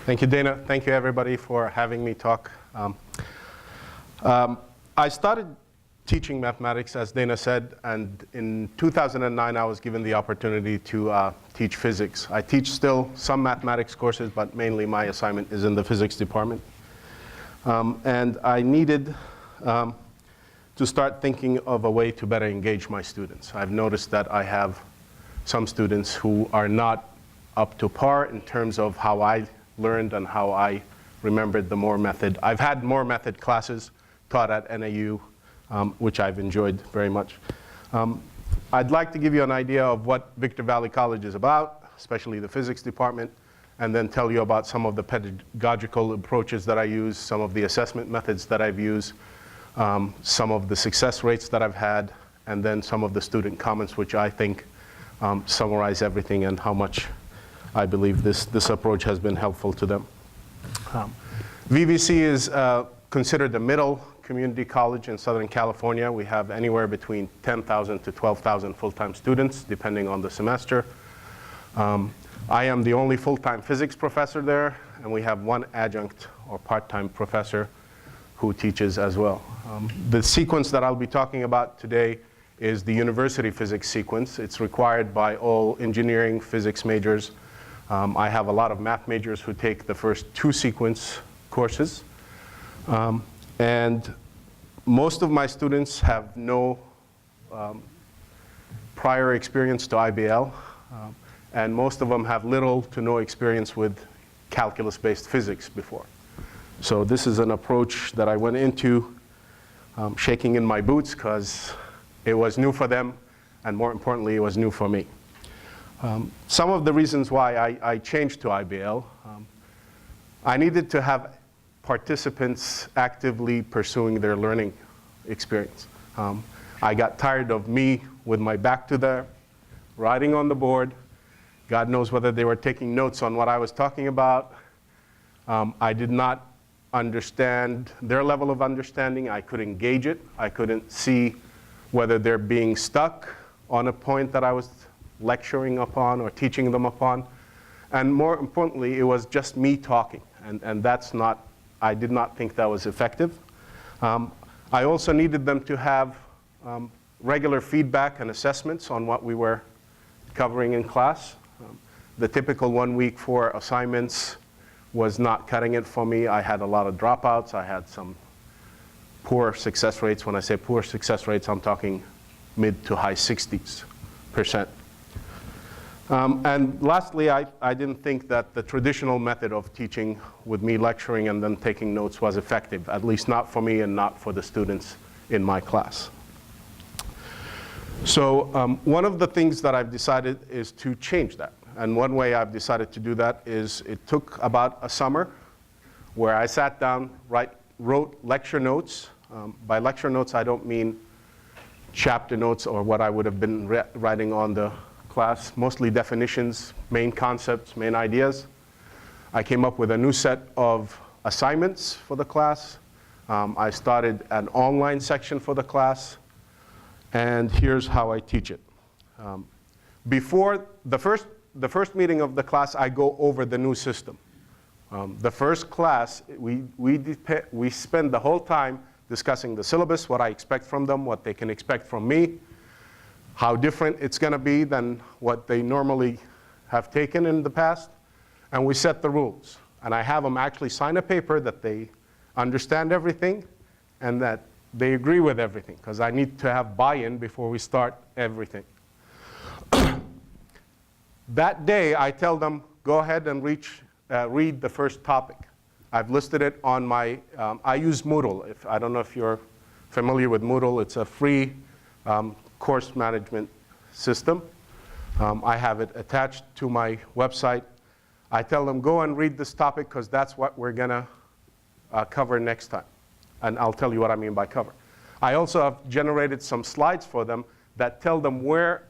Thank you, Dana. Thank you, everybody, for having me talk. I started teaching mathematics, as Dana said, and in 2009, I was given the opportunity to teach physics. I teach still some mathematics courses, but mainly my assignment is in the physics department. And I needed to start thinking of a way to better engage my students. I've noticed that I have some students who are not up to par in terms of how I learned and how I remembered the Moore method. I've had Moore method classes taught at NAU, which I've enjoyed very much. I'd like to give you an idea of what Victor Valley College is about, especially the physics department, and then tell you about some of the pedagogical approaches that I use, some of the assessment methods that I've used, some of the success rates that I've had, and then some of the student comments, which I think summarize everything and how much I believe this approach has been helpful to them. VVC is considered the middle community college in Southern California. We have anywhere between 10,000 to 12,000 full-time students, depending on the semester. I am the only full-time physics professor there, and we have one adjunct or part-time professor who teaches as well. The sequence that I'll be talking about today is the university physics sequence. It's required by all engineering physics majors. I have a lot of math majors who take the first two sequence courses. And most of my students have no prior experience to IBL. And most of them have little to no experience with calculus-based physics before. So this is an approach that I went into shaking in my boots because it was new for them, and more importantly, it was new for me. Some of the reasons why I changed to IBL, I needed to have participants actively pursuing their learning experience. I got tired of me with my back to them, writing on the board. God knows whether they were taking notes on what I was talking about. I did not understand their level of understanding. I couldn't gauge it. I couldn't see whether they're being stuck on a point that I was lecturing upon or teaching them upon. And more importantly, it was just me talking. And that's not, I did not think that was effective. I also needed them to have regular feedback and assessments on what we were covering in class. The typical 1 week for assignments was not cutting it for me. I had a lot of dropouts. I had some poor success rates. When I say poor success rates, I'm talking mid to high 60%. And lastly, I didn't think that the traditional method of teaching with me lecturing and then taking notes was effective, at least not for me and not for the students in my class. So one of the things that I've decided is to change that. And one way I've decided to do that is it took about a summer where I sat down, wrote lecture notes. By lecture notes, I don't mean chapter notes or what I would have been writing on the class, mostly definitions, main concepts, main ideas. I came up with a new set of assignments for the class. I started an online section for the class, and here's how I teach it. Before the first meeting of the class, I go over the new system. The first class, we spend the whole time discussing the syllabus, what I expect from them, what they can expect from me, how different it's going to be than what they normally have taken in the past, and we set the rules. And I have them actually sign a paper that they understand everything and that they agree with everything, because I need to have buy-in before we start everything. That day, I tell them, go ahead and read the first topic. I've listed it on my, I use Moodle. I don't know if you're familiar with Moodle. It's a free course management system. I have it attached to my website. I tell them, go and read this topic because that's what we're going to cover next time. And I'll tell you what I mean by cover. I also have generated some slides for them that tell them where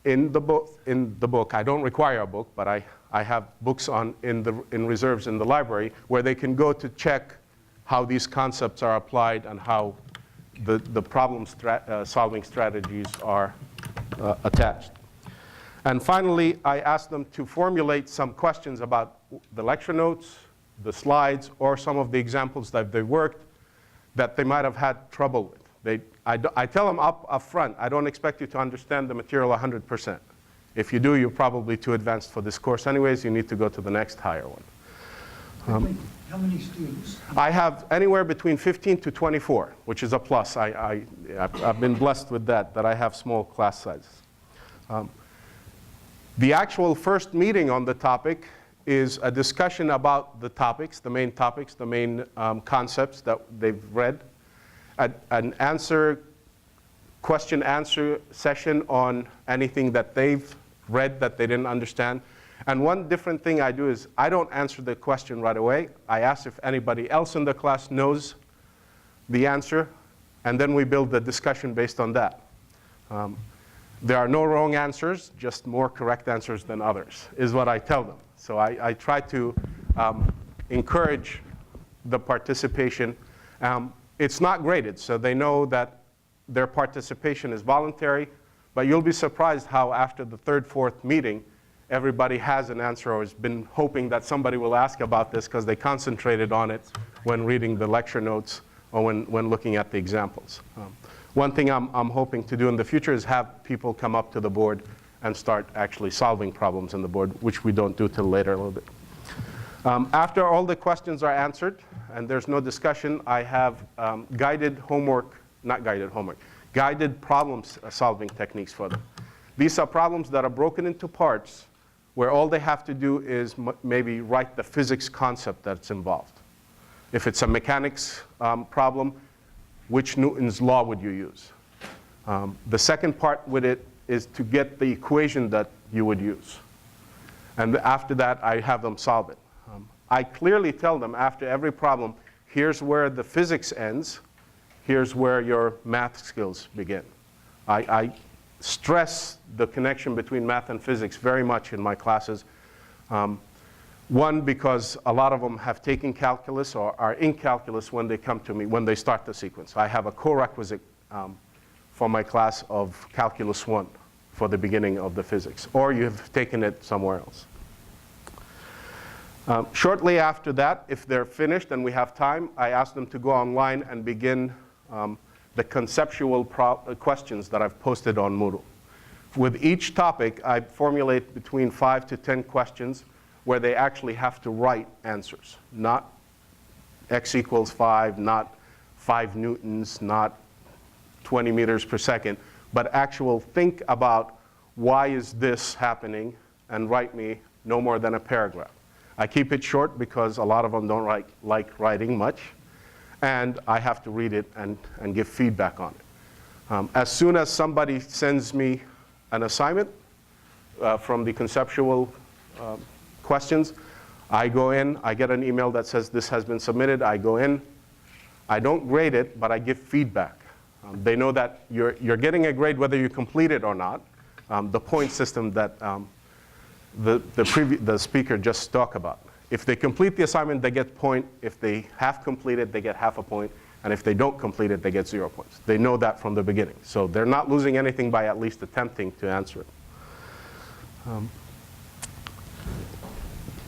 in the book, I don't require a book, but I have books in reserves in the library where they can go to check how these concepts are applied and how the problem solving strategies are attached. And finally, I asked them to formulate some questions about the lecture notes, the slides, or some of the examples that they worked that they might have had trouble with. I tell them up front, I don't expect you to understand the material 100%. If you do, you're probably too advanced for this course anyways. You need to go to the next higher one. How many students? I have anywhere between 15 to 24, which is a plus. I've been blessed with that I have small class sizes. The actual first meeting on the topic is a discussion about the topics, the main concepts that they've read, an question-answer session on anything that they've read that they didn't understand. And one different thing I do is I don't answer the question right away. I ask if anybody else in the class knows the answer, and then we build the discussion based on that. There are no wrong answers, just more correct answers than others, is what I tell them. So I try to encourage the participation. It's not graded, so they know that their participation is voluntary, but you'll be surprised how after the third, fourth meeting, everybody has an answer or has been hoping that somebody will ask about this because they concentrated on it when reading the lecture notes or when looking at the examples. One thing I'm hoping to do in the future is have people come up to the board and start actually solving problems in the board, which we don't do till later a little bit. After all the questions are answered and there's no discussion, I have guided problem solving techniques for them. These are problems that are broken into parts where all they have to do is maybe write the physics concept that's involved. If it's a mechanics problem, which Newton's law would you use? The second part with it is to get the equation that you would use. And after that, I have them solve it. I clearly tell them after every problem, here's where the physics ends, here's where your math skills begin. I stress the connection between math and physics very much in my classes. One, because a lot of them have taken calculus or are in calculus when they come to me, when they start the sequence. I have a co-requisite for my class of Calculus 1 for the beginning of the physics, or you have taken it somewhere else. Shortly after that, if they're finished and we have time, I ask them to go online and begin the conceptual questions that I've posted on Moodle. With each topic, I formulate between 5 to 10 questions where they actually have to write answers, not x equals 5, not 5 newtons, not 20 meters per second, but actual think about why is this happening and write me no more than a paragraph. I keep it short because a lot of them don't like writing much, and I have to read it and give feedback on it. As soon as somebody sends me an assignment from the conceptual questions, I go in, I get an email that says this has been submitted, I go in, I don't grade it, but I give feedback. They know that you're getting a grade whether you complete it or not. The point system that the speaker just talked about. If they complete the assignment, they get point. If they have completed, they get half a point. And if they don't complete it, they get 0 points. They know that from the beginning. So they're not losing anything by at least attempting to answer it.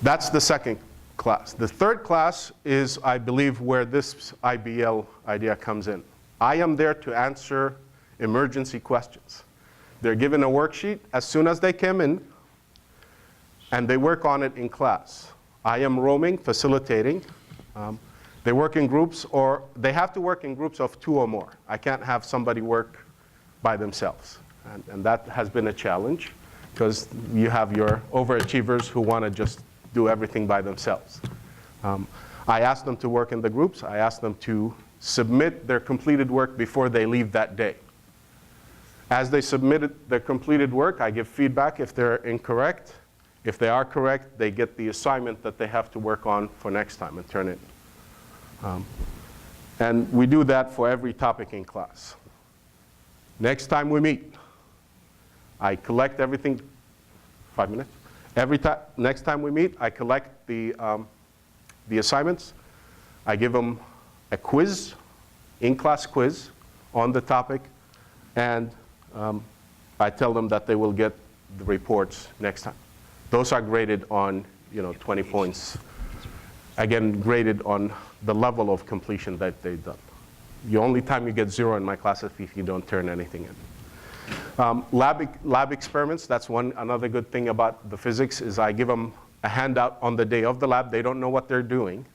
That's the second class. The third class is, I believe, where this IBL idea comes in. I am there to answer emergency questions. They're given a worksheet as soon as they come in, and they work on it in class. I am roaming, facilitating. They work in groups, or they have to work in groups of 2 or more. I can't have somebody work by themselves. And that has been a challenge, because you have your overachievers who want to just do everything by themselves. I ask them to work in the groups. I ask them to submit their completed work before they leave that day. As they submitted their completed work, I give feedback if they're incorrect. If they are correct, they get the assignment that they have to work on for next time and turn it in. And we do that for every topic in class. Next time we meet, I collect everything, 5 minutes. Next time we meet, I collect the assignments. I give them a quiz, in-class quiz on the topic, and I tell them that they will get the reports next time. Those are graded on 20 points. Again, graded on the level of completion that they've done. The only time you get 0 in my class is if you don't turn anything in. Lab experiments, that's another good thing about the physics is I give them a handout on the day of the lab. They don't know what they're doing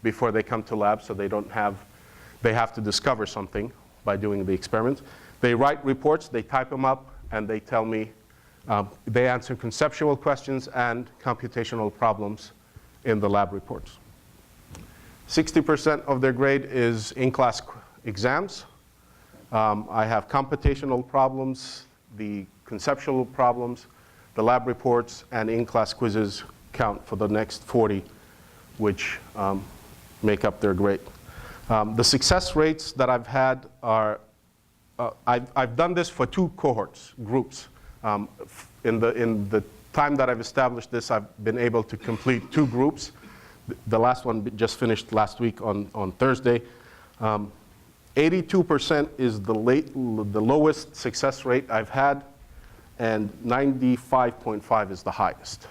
before they come to lab, so they have to discover something by doing the experiments. They write reports, they type them up, and they tell me, they answer conceptual questions and computational problems in the lab reports. 60% of their grade is in-class exams. I have computational problems, the conceptual problems, the lab reports, and in-class quizzes count for the next 40, which make up their grade. The success rates that I've had are, I've done this for 2 groups. In the time that I've established this, I've been able to complete 2 groups. The last one just finished last week on Thursday. 82% is the lowest success rate I've had, and 95.5 is the highest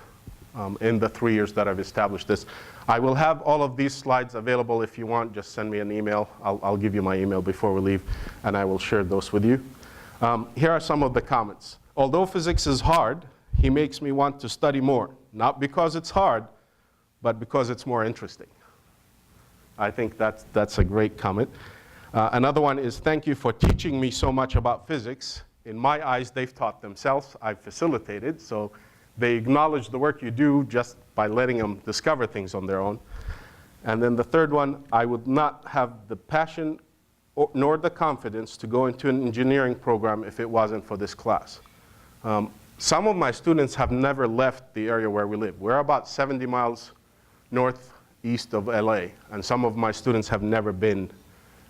in the 3 years that I've established this. I will have all of these slides available if you want. Just send me an email. I'll give you my email before we leave, and I will share those with you. Here are some of the comments. Although physics is hard, he makes me want to study more. Not because it's hard, but because it's more interesting. I think that's a great comment. Another one is, thank you for teaching me so much about physics. In my eyes, they've taught themselves. I've facilitated, so they acknowledge the work you do just by letting them discover things on their own. And then the third one, I would not have the passion nor the confidence to go into an engineering program if it wasn't for this class. Some of my students have never left the area where we live. We're about 70 miles northeast of LA, and some of my students have never been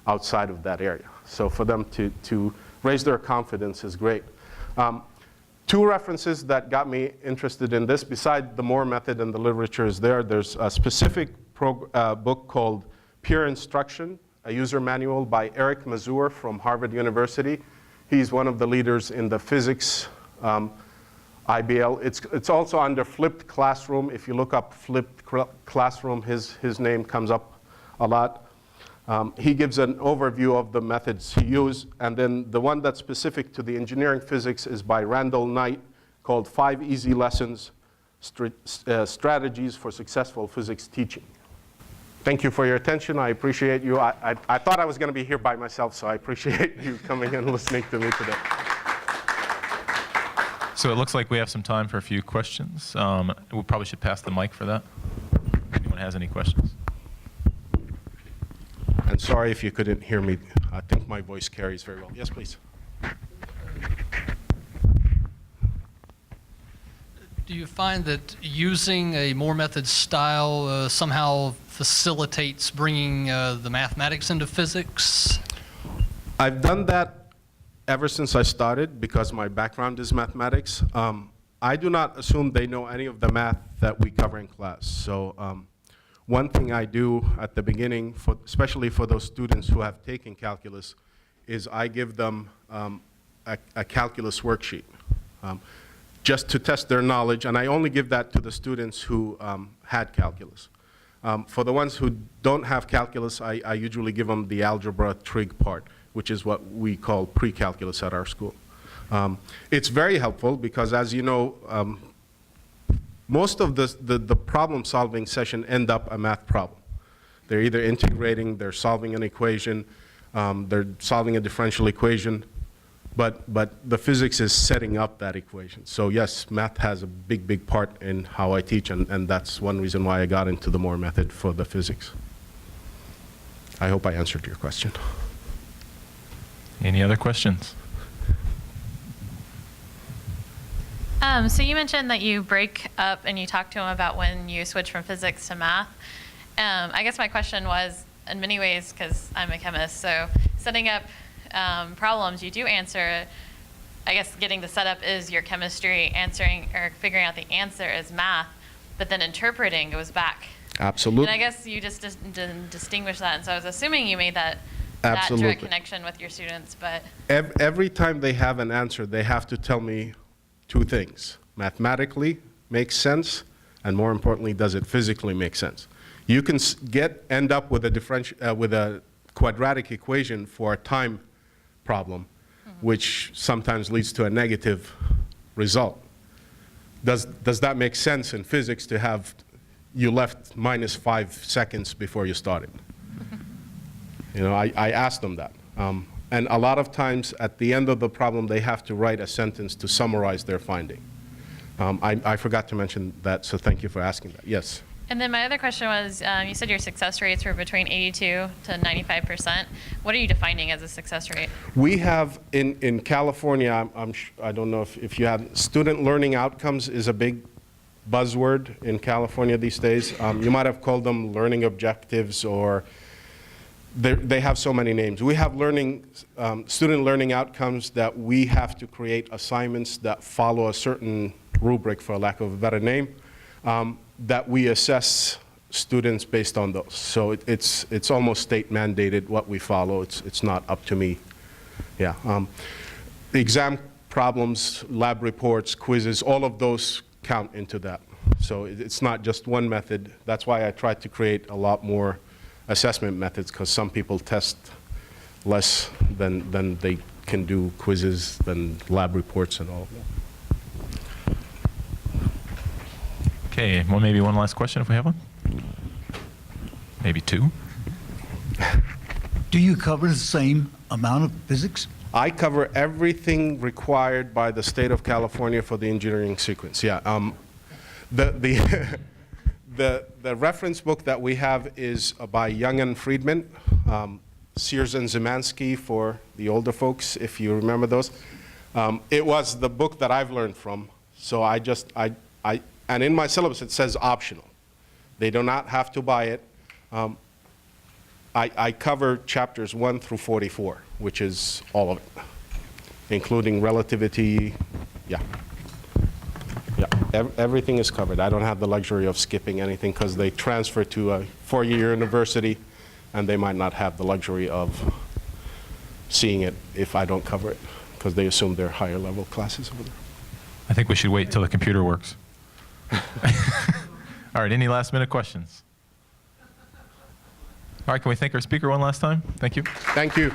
outside of that area. So for them to raise their confidence is great. 2 references that got me interested in this, beside the Moore method and the literature is there's a specific book called Pure Instruction, a user manual by Eric Mazur from Harvard University. He's one of the leaders in the physics IBL. It's also under Flipped Classroom. If you look up Flipped Classroom, his name comes up a lot. He gives an overview of the methods he used, and then the one that's specific to the engineering physics is by Randall Knight, called 5 Easy Lessons, Strategies for Successful Physics Teaching. Thank you for your attention. I appreciate you. I thought I was going to be here by myself, so I appreciate you coming and listening to me today. So it looks like we have some time for a few questions. We probably should pass the mic for that. If anyone has any questions. And sorry if you couldn't hear me. I think my voice carries very well. Yes, please. Do you find that using a Moore method style somehow facilitates bringing the mathematics into physics? I've done that ever since I started because my background is mathematics. I do not assume they know any of the math that we cover in class. So one thing I do at the beginning, especially for those students who have taken calculus, is I give them a calculus worksheet just to test their knowledge, and I only give that to the students who had calculus. For the ones who don't have calculus, I usually give them the algebra trig part, which is what we call pre-calculus at our school. It's very helpful because, as you know, most of the problem-solving session end up a math problem. They're either integrating, they're solving an equation, they're solving a differential equation, but the physics is setting up that equation. So yes, math has a big part in how I teach, and that's one reason why I got into the Moore method for the physics. I hope I answered your question. Any other questions? So you mentioned that you break up and you talk to them about when you switch from physics to math. I guess my question was, in many ways, because I'm a chemist, so setting up problems you do answer, I guess getting the setup is your chemistry, answering or figuring out the answer is math, but then interpreting goes back. Absolutely. And I guess you just didn't distinguish that, and so I was assuming you made that Absolutely. direct connection with your students, but. Every time they have an answer, they have to tell me 2 things. mathematically make sense, and more importantly, does it physically make sense? You can end up with a quadratic equation for a time problem, which sometimes leads to a negative result. Does that make sense in physics to have you left minus 5 seconds before you started? I asked them that. And a lot of times at the end of the problem, they have to write a sentence to summarize their finding. I forgot to mention that, so thank you for asking that. Yes? And then my other question was, you said your success rates were between 82 to 95%. What are you defining as a success rate? We have, in California, I don't know if you have, student learning outcomes is a big buzzword in California these days. You might have called them learning objectives, or they have so many names. We have student learning outcomes that we have to create assignments that follow a certain rubric, for lack of a better name, that we assess students based on those. So it's almost state mandated what we follow. It's not up to me. Yeah. Exam problems, lab reports, quizzes, all of those count into that. So it's not just one method. That's why I tried to create a lot more assessment methods, because some people test less than they can do quizzes, than lab reports and all of that. Okay, well, maybe one last question if we have one. Maybe two. Do you cover the same amount of physics? I cover everything required by the state of California for the engineering sequence. Yeah. The reference book that we have is by Young and Friedman, Sears and Zimanski for the older folks, if you remember those. It was the book that I've learned from. So and in my syllabus it says optional. They do not have to buy it. I cover chapters 1 through 44, which is all of it, including relativity. Yeah. Yeah, everything is covered. I don't have the luxury of skipping anything, because they transfer to a 4-year university, and they might not have the luxury of seeing it if I don't cover it, because they assume they're higher level classes over there. I think we should wait till the computer works. All right, any last minute questions? All right, can we thank our speaker one last time? Thank you. Thank you.